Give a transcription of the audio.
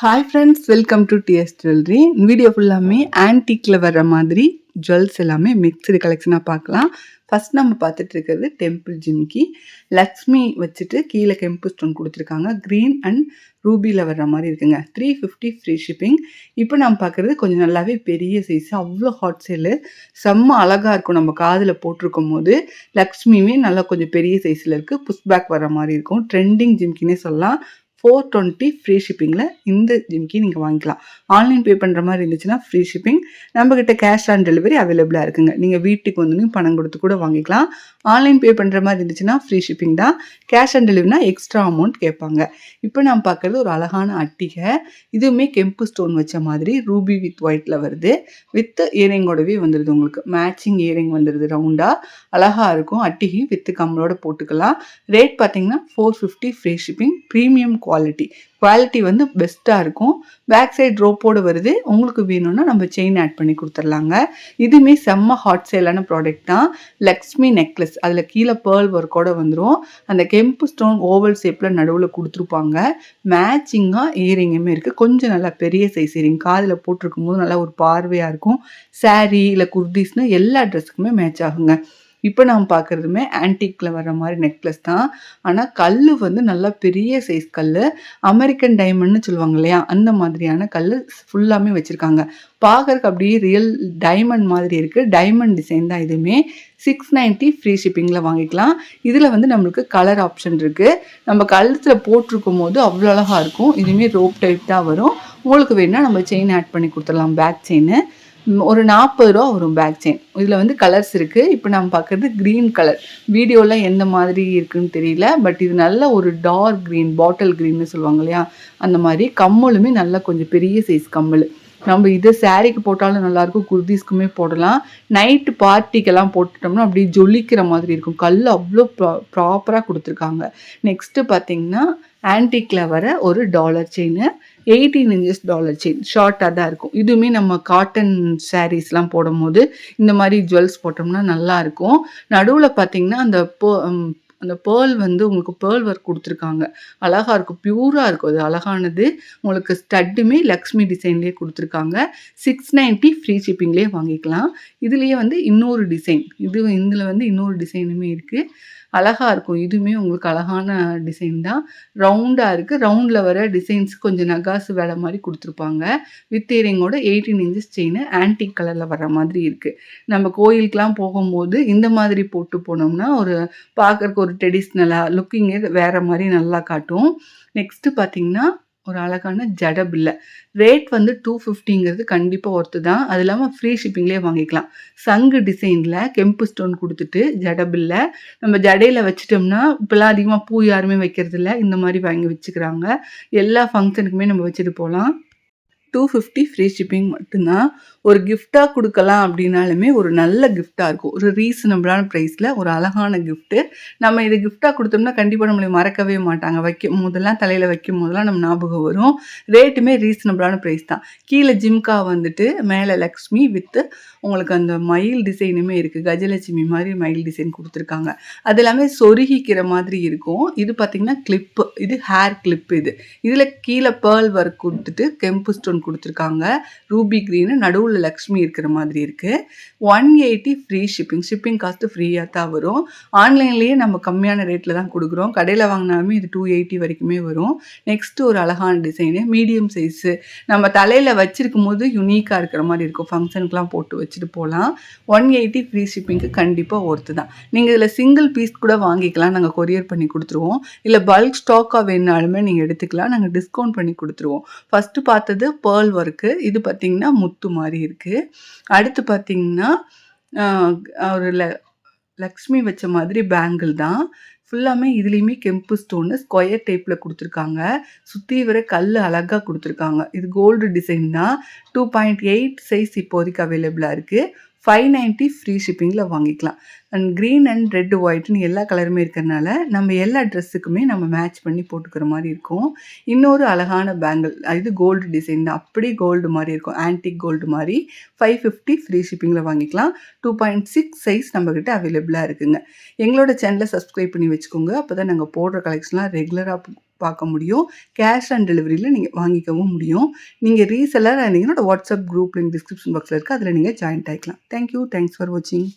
Hi friends, welcome to DS jewellery. Video ஃபுல்லாமே ஆன்டிக்கில் வர்ற மாதிரி ஜுவல்ஸ் எல்லாமே மிக்ஸ்டு கலெக்ஷனாக பார்க்கலாம். ஃபஸ்ட் நம்ம பார்த்துட்டு இருக்கிறது டெம்பிள் ஜிமிக்கி. லக்ஷ்மி வச்சுட்டு கீழே கெம்பு ஸ்டோன் கொடுத்துருக்காங்க. க்ரீன் அண்ட் ரூபியில் வர்ற மாதிரி இருக்குங்க. 350 ஃப்ரீ ஷிப்பிங். இப்போ நம்ம பார்க்குறது கொஞ்சம் நல்லாவே பெரிய சைஸ், அவ்வளோ ஹாட் சேலு, செம்ம அழகாக இருக்கும். நம்ம காதில் போட்டிருக்கும் போது லக்ஷ்மியுமே நல்லா கொஞ்சம் பெரிய சைஸில் இருக்குது. புஷ் பேக் வர மாதிரி இருக்கும். ட்ரெண்டிங் ஜிமிக்கினே சொல்லலாம். 420 ஃப்ரீ ஷிப்பிங்கில் இந்த ஜிமிக்கி நீங்கள் வாங்கிக்கலாம். ஆன்லைன் பே பண்ணுற மாதிரி இருந்துச்சுன்னா ஃப்ரீ ஷிப்பிங். நம்மக்கிட்ட கேஷ் ஆன் டெலிவரி அவைலபிளாக இருக்குங்க. நீங்கள் வீட்டுக்கு வந்து பணம் கொடுத்து கூட வாங்கிக்கலாம். ஆன்லைன் பே பண்ணுற மாதிரி இருந்துச்சுன்னா ஃப்ரீ ஷிப்பிங் தான். கேஷ் ஆன் டெலிவரினா எக்ஸ்ட்ரா அமௌண்ட் கேட்பாங்க. இப்போ நம்ம பார்க்குறது ஒரு அழகான அட்டிகை. இதுவுமே கெம்பு ஸ்டோன் வச்ச மாதிரி ரூபி வித் ஒயிட்டில் வருது. வித் இயரிங்கோடவே வந்துடுது. உங்களுக்கு மேட்சிங் இயரிங் வந்துடுது. ரவுண்டாக அழகாக இருக்கும். அட்டிகை வித் கம்மலோட போட்டுக்கலாம். ரேட் பார்த்தீங்கன்னா 450 ஃப்ரீ ஷிப்பிங். ப்ரீமியம் குவாலிட்டி வந்து பெஸ்ட்டாக இருக்கும். பேக் சைடு ரோப்போடு வருது. உங்களுக்கு வேணும்னா நம்ம செயின் ஆட் பண்ணி கொடுத்துர்லாங்க. இதுவுமே செம்ம ஹாட் சேலான ப்ராடக்ட் தான். லக்ஷ்மி நெக்லஸ், அதில் கீழே பேர்ல் ஒர்க்கோடு வந்துடும். அந்த கெம்பு ஸ்டோன் ஓவல் ஷேப்பில் நடுவில் கொடுத்துருப்பாங்க. மேட்சிங்காக இயரிங்குமே இருக்குது. கொஞ்சம் நல்லா பெரிய சைஸ் இயரிங். காதில் போட்டிருக்கும் போது நல்லா ஒரு பார்வையாக இருக்கும். சாரீ இல்லை குர்தீஸ்னு எல்லா ட்ரெஸ்ஸுக்குமே மேட்ச் ஆகுங்க. இப்போ நம்ம பார்க்குறதுமே ஆன்டிக்கில் வர மாதிரி நெக்லஸ் தான். ஆனால் கல் வந்து நல்லா பெரிய சைஸ் கல். அமெரிக்கன் டைமண்ட்னு சொல்லுவாங்க இல்லையா, அந்த மாதிரியான கல் ஃபுல்லாமே வச்சுருக்காங்க. பார்க்குறதுக்கு அப்படியே ரியல் டைமண்ட் மாதிரி இருக்குது. டைமண்ட் டிசைன் தான் இதுவுமே. 690 ஃப்ரீ ஷிப்பிங்கில் வாங்கிக்கலாம். இதில் வந்து நம்மளுக்கு கலர் ஆப்ஷன் இருக்குது. நம்ம கழுத்தில் போட்டிருக்கும் போது அவ்வளோ அழகாக இருக்கும். இதுவுமே ரோப் டைப் தான் வரும். உங்களுக்கு வேணுன்னா நம்ம செயின் ஆட் பண்ணி கொடுத்துடலாம். பேக் செயின் ஒரு 40 ரூபா வரும். பேக் செயின் இதில் வந்து கலர்ஸ் இருக்குது. இப்போ நம்ம பார்க்குறது க்ரீன் கலர். வீடியோவில் எந்த மாதிரி இருக்குன்னு தெரியல, பட் இது நல்ல ஒரு டார்க் க்ரீன், பாட்டில் க்ரீன்னு சொல்லுவாங்க இல்லையா, அந்த மாதிரி. கம்மலுமே நல்லா கொஞ்சம் பெரிய சைஸ் கம்மல். நம்ம இது சாரீக்கு போட்டாலும் நல்லாயிருக்கும். குர்தீஸ்க்குமே போடலாம். நைட்டு பார்ட்டிக்கெல்லாம் போட்டுட்டோம்னா அப்படியே ஜொலிக்கிற மாதிரி இருக்கும். கல் அவ்வளோ ப்ராப்பராக கொடுத்துருக்காங்க. நெக்ஸ்ட்டு பார்த்திங்கன்னா ஆன்டிக்கில் வர ஒரு dollar chain. 18 inches dollar chain. ஷார்ட்டாக தான் இருக்கும். இதுவுமே நம்ம காட்டன் சாரீஸ்லாம் போடும்போது இந்த மாதிரி ஜுவல்ஸ் போட்டோம்னா நல்லாயிருக்கும். நடுவில் பார்த்திங்கன்னா அந்த பேர்ல் வந்து உங்களுக்கு பேர்ல் ஒர்க் கொடுத்துருக்காங்க. அழகாக இருக்கும். பியூராக இருக்கும். அது அழகானது. உங்களுக்கு ஸ்டட்டுமே லக்ஷ்மி டிசைன்லேயே கொடுத்துருக்காங்க. 690 ஃப்ரீ ஷிப்பிங்லேயே வாங்கிக்கலாம். இதுலேயே வந்து இன்னொரு டிசைன், இதில் வந்து இன்னொரு டிசைனுமே இருக்குது. அழகாக இருக்கும். இதுவுமே உங்களுக்கு அழகான டிசைன் தான். ரவுண்டாக இருக்குது. ரவுண்டில் வர டிசைன்ஸ் கொஞ்சம் நகாசு வேலை மாதிரி கொடுத்துருப்பாங்க. வித் இயரிங்கோட 18 இன்ச்சஸ் செயின் ஆன்டிக் கலரில் வர மாதிரி இருக்குது. நம்ம கோயிலுக்கெலாம் போகும்போது இந்த மாதிரி போட்டு போனோம்னா ஒரு பார்க்குறக்கு ஒரு ட்ரெடிஷ்னலாக லுக்கிங்கே வேறு மாதிரி நல்லா காட்டும். நெக்ஸ்ட்டு பார்த்திங்கன்னா ஒரு அழகான ஜடபில்லை. ரேட் வந்து 250ங்கிறது கண்டிப்பாக ஒர்த்து தான். அது இல்லாமல் ஃப்ரீ ஷிப்பிங்லேயே வாங்கிக்கலாம். சங்கு டிசைனில் கெம்பு ஸ்டோன் கொடுத்துட்டு ஜடபில்லை நம்ம ஜடையில் வச்சிட்டோம்னா, இப்போலாம் அதிகமாக பூ யாருமே வைக்கிறது இல்லை. இந்த மாதிரி வாங்கி வச்சுக்கிறாங்க. எல்லா ஃபங்க்ஷனுக்குமே நம்ம வச்சுட்டு போகலாம். 250 ஃப்ரீ ஷிப்பிங் மட்டும்தான். ஒரு கிஃப்டாக கொடுக்கலாம் அப்படின்னாலுமே ஒரு நல்ல கிஃப்டாக இருக்கும். ஒரு ரீசனபிளான ப்ரைஸில் ஒரு அழகான கிஃப்ட்டு. நம்ம இதை கிஃப்டாக கொடுத்தோம்னா கண்டிப்பாக நம்மளை மறக்கவே மாட்டாங்க. வைக்கும் போதெல்லாம், தலையில் வைக்கும் போதெல்லாம் நம்ம ஞாபகம் வரும். ரேட்டுமே ரீசனபிளான ப்ரைஸ் தான். கீழே ஜிம்கா வந்துட்டு மேலே லக்ஷ்மி வித்து உங்களுக்கு அந்த மயில் டிசைனுமே இருக்குது. கஜலட்சுமி மாதிரி மயில் டிசைன் கொடுத்துருக்காங்க. அது எல்லாமே சொருகிக்கிற மாதிரி இருக்கும். இது பார்த்திங்கன்னா கிளிப்பு. இது ஹேர் கிளிப்பு. இதில் கீழே பேர்ல் ஒர்க் கொடுத்துட்டு கெம்பு ஸ்டோன் கொடுத்துருக்காங்க. ரூபி க்ரீனு, நடுவில் லக்ஷ்மி இருக்கிற மாதிரி இருக்குது. 180 ஃப்ரீ ஷிப்பிங். ஷிப்பிங் காஸ்ட்டு ஃப்ரீயாக தான் வரும். ஆன்லைன்லேயே நம்ம கம்மியான ரேட்டில் தான் கொடுக்குறோம். கடையில் வாங்கினாலுமே இது 280 வரைக்குமே வரும். நெக்ஸ்ட்டு ஒரு அழகான டிசைனு, மீடியம் சைஸு. நம்ம தலையில் வச்சுருக்கும் போது யுனிக்காக இருக்கிற மாதிரி இருக்கும். ஃபங்க்ஷனுக்குலாம் போட்டு வச்சுட்டு போகலாம். 180 ஃப்ரீ ஷிப்பிங்க்கு கண்டிப்பாக ஒர்த்து தான். நீங்கள் இதில் சிங்கிள் பீஸ் கூட வாங்கிக்கலாம். நாங்கள் கொரியர் பண்ணி கொடுத்துருவோம். இல்லை பல்க் ஸ்டாக்காக வேணுனாலுமே நீங்கள் எடுத்துக்கலாம். நாங்கள் டிஸ்கவுண்ட் பண்ணி கொடுத்துருவோம். ஃபஸ்ட்டு பார்த்தது பேர்ல் ஒர்க்கு. இது பார்த்திங்கன்னா முத்து மாதிரி இருக்குது. அடுத்து பார்த்திங்கன்னா ஒரு லக்ஷ்மி வச்ச மாதிரி பேங்கிள் தான். ஃபுல்லாமே இதுலேயுமே கெம்பு ஸ்டோனு ஸ்கொயர் டைப்பில் கொடுத்துருக்காங்க. சுற்றி வர கல் அழகாக கொடுத்துருக்காங்க. இது கோல்டு டிசைன் தான். 2.8 சைஸ் இப்போதைக்கு அவைலபிளாக இருக்குது. 590 ஃப்ரீ ஷிப்பிங்கில் வாங்கிக்கலாம். அண்ட் க்ரீன் அண்ட் ரெட் ஒயிட்னு எல்லா கலருமே இருக்கிறனால நம்ம எல்லா ட்ரெஸ்ஸுக்குமே நம்ம மேட்ச் பண்ணி போட்டுக்கிற மாதிரி இருக்கும். இன்னொரு அழகான பேங்கிள். இது கோல்டு டிசைன் தான். அப்படியே கோல்டு மாதிரி இருக்கும். ஆன்டிக் கோல்டு மாதிரி. 550 ஃப்ரீ ஷிப்பிங்கில் வாங்கிக்கலாம். 2.6 சைஸ் நம்மக்கிட்ட அவைலபிளாக இருக்குங்க. எங்களோட சேனலை சப்ஸ்கிரைப் பண்ணி வச்சுக்கோங்க. அப்போ தான் நாங்கள் போடுற கலெக்ஷன்லாம் ரெகுலராக பார்க்க முடியும். கேஷ் ஆன் டெலிவரியில நீங்க வாங்கிக்கவும் முடியும். நீங்க ரீசெல்லரா இருந்தீங்கன்னா, என்னோட வாட்ஸ்அப் குரூப் லிங்க் டிஸ்கிரிப்ஷன் பாக்ஸ்ல இருக்கு. அதில நீங்க ஜாயின்ட் ஆயிக்கலாம். Thank you. தேங்க்ஸ் ஃபார் வாட்சிங்.